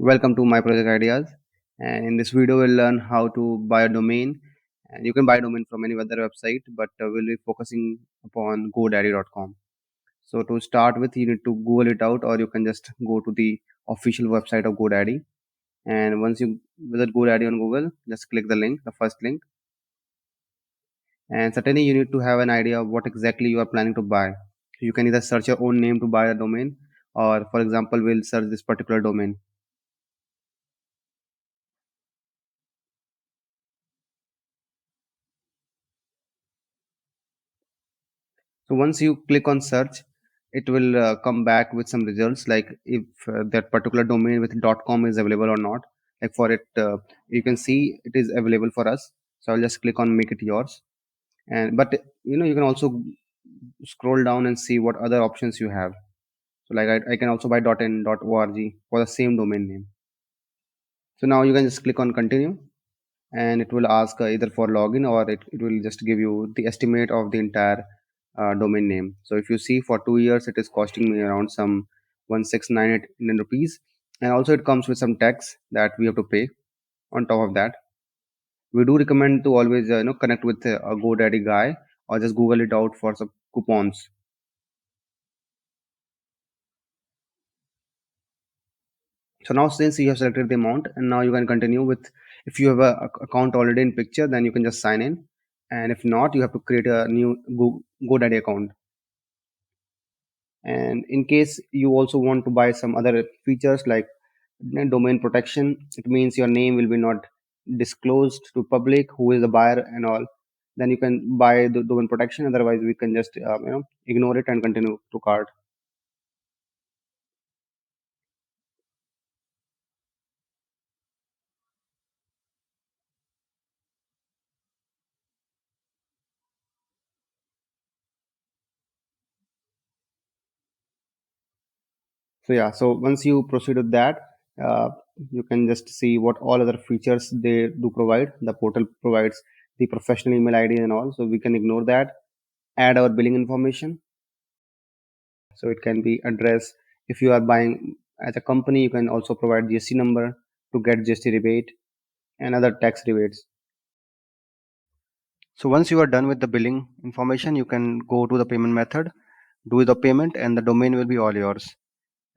Welcome to my project ideas. And in this video, we'll learn how to buy a domain. And you can buy a domain from any other website, but we'll be focusing upon GoDaddy.com. So to start with, you need to Google it out, or you can just go to the official website of GoDaddy. And once you visit GoDaddy on Google, just click the link, the first link. And certainly, you need to have an idea of what exactly you are planning to buy. You can either search your own name to buy a domain, or for example, we'll search this particular domain. So once you click on search, it will come back with some results like if that particular domain with .com is available or not. Like for it, you can see it is available for us. So I'll just click on make it yours. And but you can also scroll down and see what other options you have. So like I can also buy .in, .org for the same domain name. So now you can just click on continue, and it will ask either for login, or it will just give you the estimate of the entire domain name. So if you see, for 2 years it is costing me around some 1698 Indian rupees, and also it comes with some tax that we have to pay. On top of that, we do recommend to always connect with a GoDaddy guy, or just Google it out for some coupons. So now, since you have selected the amount, and now you can continue with, if you have a account already in picture, then you can just sign in, and if not, you have to create a new GoDaddy account. And in case you also want to buy some other features like domain protection, it means your name will be not disclosed to public, who is the buyer and all, then you can buy the domain protection. Otherwise, we can just ignore it and continue to cart. So yeah, so once you proceed with that, uh, you can just see what all other features they do provide. The portal provides the professional email ID and all, so we can ignore that. Add our billing information, so it can be address. If you are buying as a company, you can also provide GST number to get GST rebate and other tax rebates. So once you are done with the billing information, you can go to the payment method, do the payment, and the domain will be all yours.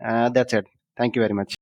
That's it. Thank you very much.